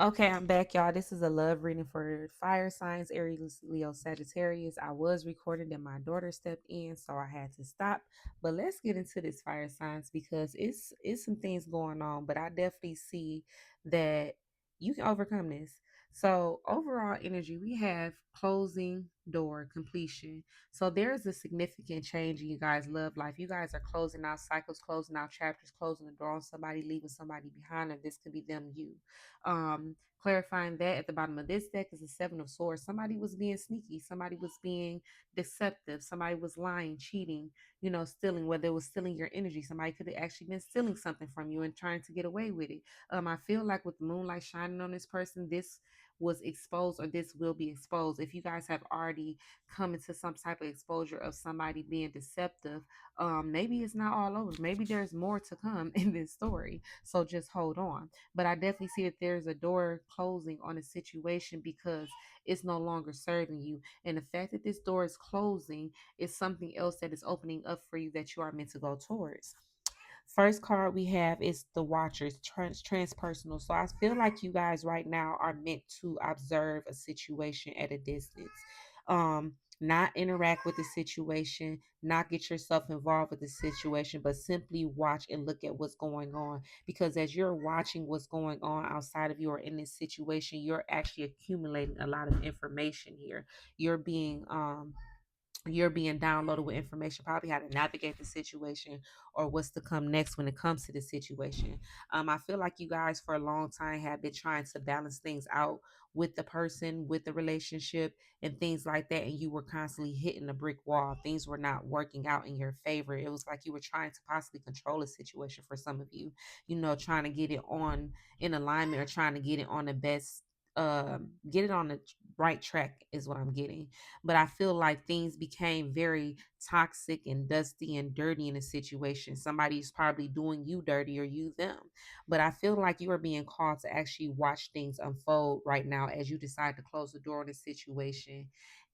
Okay, I'm back, y'all. This is a love reading for fire signs, Aries, Leo, Sagittarius. I was recording, and my daughter stepped in, so I had to stop. But let's get into this fire signs because it's some things going on. But I definitely see that you can overcome this. So overall energy, we have closing door, completion. So there is a significant change in you guys' love life. You guys are closing out cycles, closing out chapters, closing the door on somebody, leaving somebody behind, and this could be them, you. Clarifying that at the bottom of this deck is the Seven of Swords. Somebody was being sneaky, somebody was being deceptive, somebody was lying, cheating, stealing, whether it was stealing your energy. Somebody could have actually been stealing something from you and trying to get away with it. I feel like with the moonlight shining on this person, this was exposed or this will be exposed. If you guys have already come into some type of exposure of somebody being deceptive, maybe it's not all over. Maybe there's more to come in this story. So just hold on. But I definitely see that there's a door closing on a situation because it's no longer serving you. And the fact that this door is closing is something else that is opening up for you that you are meant to go towards. First card we have is the Watchers, transpersonal. So I feel like you guys right now are meant to observe a situation at a distance. Not interact with the situation, not get yourself involved with the situation, but simply watch and look at what's going on. Because as you're watching what's going on outside of you or in this situation, you're actually accumulating a lot of information here. You're being you're being downloaded with information, probably how to navigate the situation or what's to come next when it comes to the situation. I feel like you guys for a long time have been trying to balance things out with the person, with the relationship, and things like that. And you were constantly hitting a brick wall. Things were not working out in your favor. It was like you were trying to possibly control a situation for some of you, trying to get it on in alignment or trying to get it on the best get it on the right track is what I'm getting. But I feel like things became very toxic and dusty and dirty in a situation. Somebody's probably doing you dirty or you them. But I feel like you are being called to actually watch things unfold right now as you decide to close the door on the situation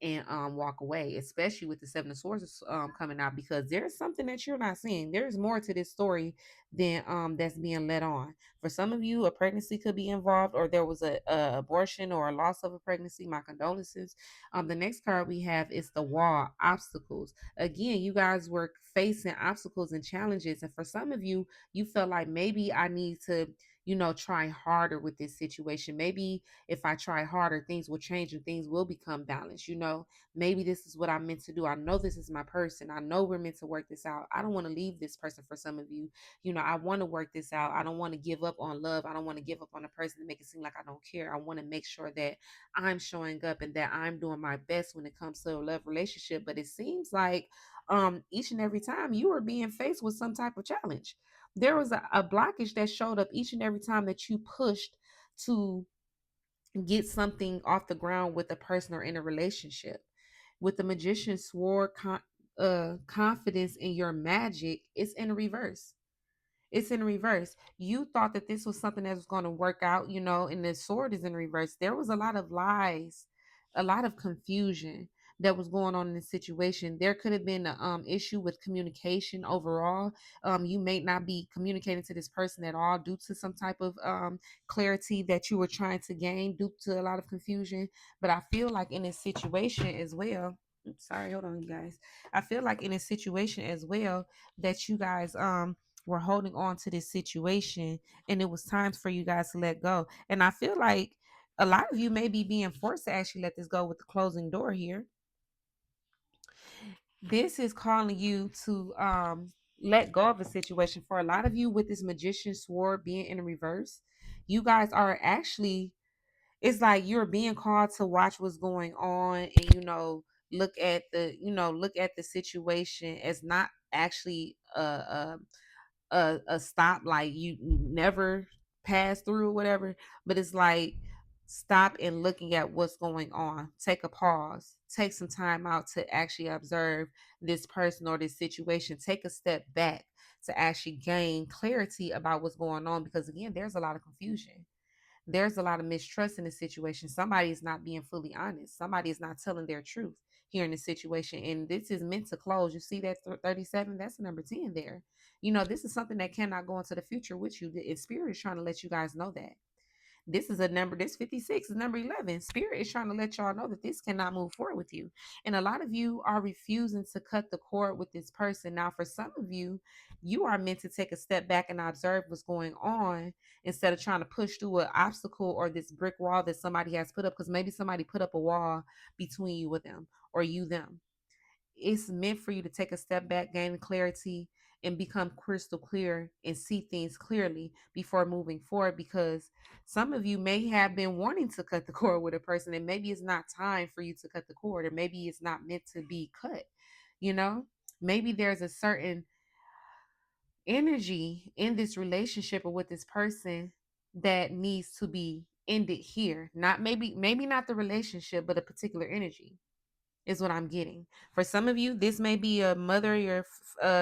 and walk away, especially with the Seven of Swords coming out, because there's something that you're not seeing. There's more to this story than that's being let on. For some of you, a pregnancy could be involved, or there was a abortion or a loss of a pregnancy. My condolences. The next card we have is the Wall, obstacles. Again, you guys were facing obstacles and challenges, and for some of you, you felt like maybe I need to, try harder with this situation. Maybe if I try harder, things will change and things will become balanced. Maybe this is what I'm meant to do. I know this is my person. I know we're meant to work this out. I don't want to leave this person. For some of you, I want to work this out. I don't want to give up on love. I don't want to give up on a person to make it seem like I don't care. I want to make sure that I'm showing up and that I'm doing my best when it comes to a love relationship. But it seems like each and every time you are being faced with some type of challenge. There was a blockage that showed up each and every time that you pushed to get something off the ground with a person or in a relationship. With the magician swore confidence in your magic, it's in reverse. It's in reverse. You thought that this was something that was going to work out, and the sword is in reverse. There was a lot of lies, a lot of confusion that was going on in this situation. There could have been an issue with communication overall. You may not be communicating to this person at all due to some type of clarity that you were trying to gain due to a lot of confusion. But I feel like in this situation as well, sorry, hold on, you guys. I feel like in this situation as well that you guys were holding on to this situation and it was time for you guys to let go. And I feel like a lot of you may be being forced to actually let this go with the closing door here. This is calling you to let go of a situation. For a lot of you with this magician sword being in reverse, you guys are actually, it's like you're being called to watch what's going on and look at the situation as not actually a stop, like you never pass through or whatever, but it's like stop and looking at what's going on. Take a pause, take some time out to actually observe this person or this situation. Take a step back to actually gain clarity about what's going on, because again, there's a lot of confusion, there's a lot of mistrust in the situation. Somebody is not being fully honest. Somebody is not telling their truth here in this situation. And this is meant to close. You see that 37? That's the number 10 there. This is something that cannot go into the future with you. The spirit is trying to let you guys know that. This is a number, this 56 is number 11. Spirit is trying to let y'all know that this cannot move forward with you. And a lot of you are refusing to cut the cord with this person. Now, for some of you, you are meant to take a step back and observe what's going on instead of trying to push through an obstacle or this brick wall that somebody has put up, because maybe somebody put up a wall between you with them or you them. It's meant for you to take a step back, gain clarity, and become crystal clear and see things clearly before moving forward. Because some of you may have been wanting to cut the cord with a person, and maybe it's not time for you to cut the cord, or maybe it's not meant to be cut. You know, maybe there's a certain energy in this relationship or with this person that needs to be ended here. Not maybe not the relationship, but a particular energy is what I'm getting. For some of you, this may be a mother, your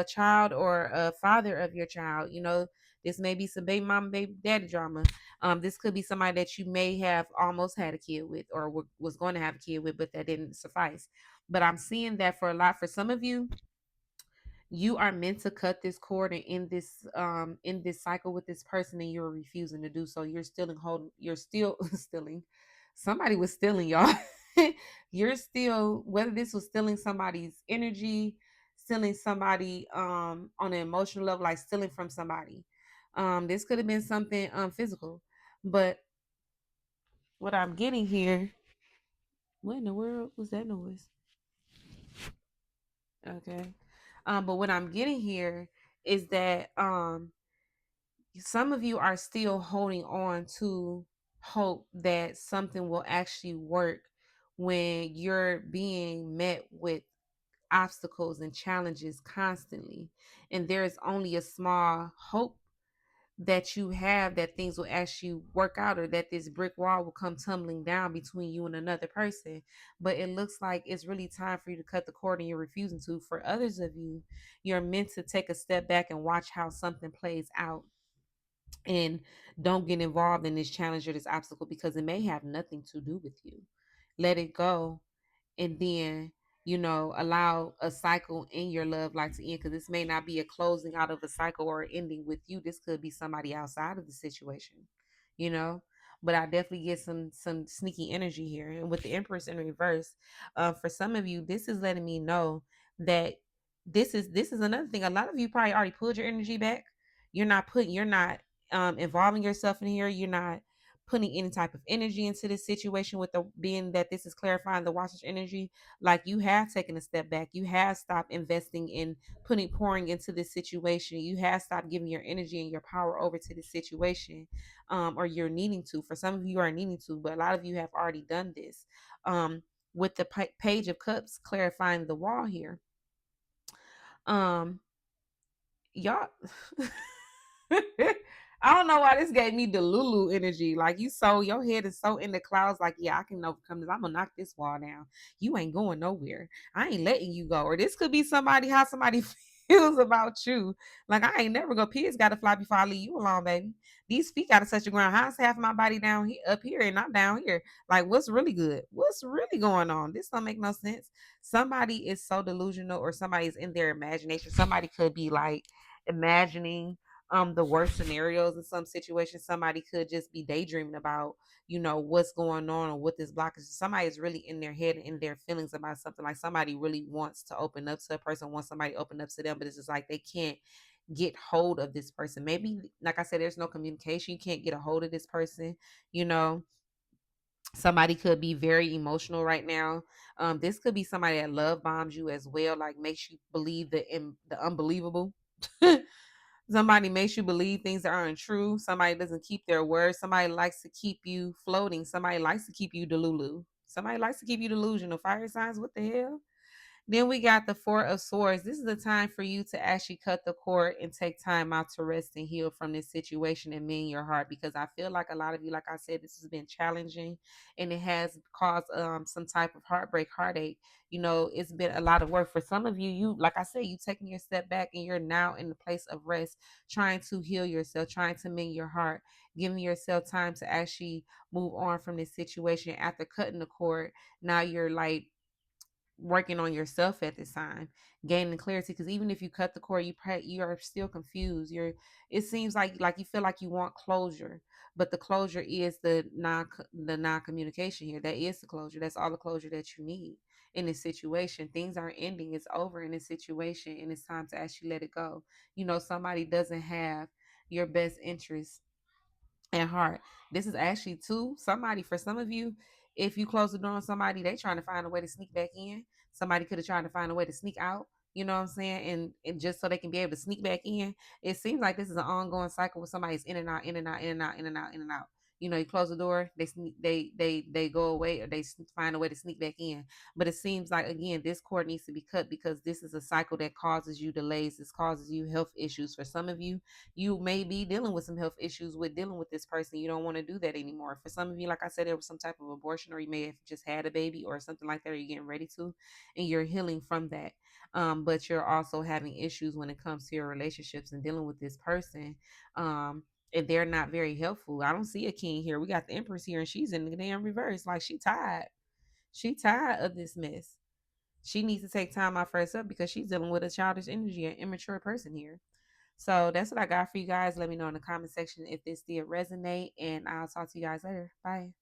child, or a father of your child. You know, this may be some baby mama, baby daddy drama. This could be somebody that you may have almost had a kid with, or was going to have a kid with, but that didn't suffice. But I'm seeing that for some of you, you are meant to cut this cord and in this cycle with this person, and you're refusing to do so. You're still in hold, you're still stealing. Somebody was stealing, y'all. You're still, whether this was stealing somebody's energy, stealing somebody on an emotional level, like stealing from somebody. This could have been something physical. But what I'm getting here, what in the world was that noise? Okay. But what I'm getting here is that some of you are still holding on to hope that something will actually work when you're being met with obstacles and challenges constantly. And there's only a small hope that you have that things will actually work out, or that this brick wall will come tumbling down between you and another person. But it looks like it's really time for you to cut the cord, and you're refusing to. For others of you, you're meant to take a step back and watch how something plays out, and don't get involved in this challenge or this obstacle, because it may have nothing to do with you. Let it go, and then, allow a cycle in your love life to end, because this may not be a closing out of a cycle or ending with you. This could be somebody outside of the situation, you know but I definitely get some sneaky energy here. And with the Empress in reverse, for some of you, this is letting me know that this is another thing. A lot of you probably already pulled your energy back. You're not involving yourself in here. You're not putting any type of energy into this situation, with the being that this is clarifying the watcher's energy. Like, you have taken a step back. You have stopped investing in pouring into this situation. You have stopped giving your energy and your power over to this situation, or you're needing to. For some of you are needing to, but a lot of you have already done this. With the Page of Cups clarifying the wall here, um y'all I don't know why this gave me the Lulu energy. Like, your head is so in the clouds, like, yeah, I can overcome this. I'm gonna knock this wall down. You ain't going nowhere. I ain't letting you go. Or this could be how somebody feels about you. Like, I ain't never go. Pigs gotta fly before I leave you alone, baby. These feet gotta touch the ground. How's half of my body down here up here and not down here? Like, what's really good? What's really going on? This don't make no sense. Somebody is so delusional, or somebody's in their imagination. Somebody could be like imagining the worst scenarios in some situations. Somebody could just be daydreaming about, what's going on, or what this block is. Somebody is really in their head and in their feelings about something. Like, somebody really wants to open up to a person, wants somebody to open up to them, but it's just like they can't get hold of this person. Maybe, like I said, there's no communication. You can't get a hold of this person. you know Somebody could be very emotional right now. This could be somebody that love bombs you as well, like makes you believe the unbelievable. Somebody makes you believe things that aren't true. Somebody doesn't keep their word. Somebody likes to keep you floating. Somebody likes to keep you delulu. Somebody likes to keep you delusional. Fire signs, what the hell? Then we got the Four of Swords. This is the time for you to actually cut the cord and take time out to rest and heal from this situation and mend your heart. Because I feel like a lot of you, like I said, this has been challenging, and it has caused some type of heartbreak, heartache. It's been a lot of work. For some of you, like I said, you taking your step back, and you're now in the place of rest, trying to heal yourself, trying to mend your heart, giving yourself time to actually move on from this situation. After cutting the cord, now you're like working on yourself at this time, gaining clarity. Because even if you cut the cord, you are still confused. It seems like you feel like you want closure, but the closure is the non communication here. That is the closure. That's all the closure that you need in this situation. Things aren't ending. It's over in this situation, and it's time to actually let it go. Somebody doesn't have your best interest and heart. This is actually too somebody for some of you. If you close the door on somebody, they trying to find a way to sneak back in. Somebody could have tried to find a way to sneak out. You know what I'm saying? And just so they can be able to sneak back in. It seems like this is an ongoing cycle where somebody's in and out, in and out, in and out, in and out, in and out. You close the door, they sneak, they go away, or they find a way to sneak back in. But it seems like again, this cord needs to be cut because this is a cycle that causes you delays. This causes you health issues. For some of you, you may be dealing with some health issues with dealing with this person. You don't want to do that anymore. For some of you, like I said, there was some type of abortion, or you may have just had a baby or something like that, or you're getting ready to, and you're healing from that. But you're also having issues when it comes to your relationships and dealing with this person. And they're not very helpful. I don't see a king here. We got the empress here, and she's in the damn reverse. Like she tired. She tired of this mess. She needs to take time out for herself because she's dealing with a childish energy, an immature person here. So that's what I got for you guys. Let me know in the comment section if this did resonate, and I'll talk to you guys later. Bye.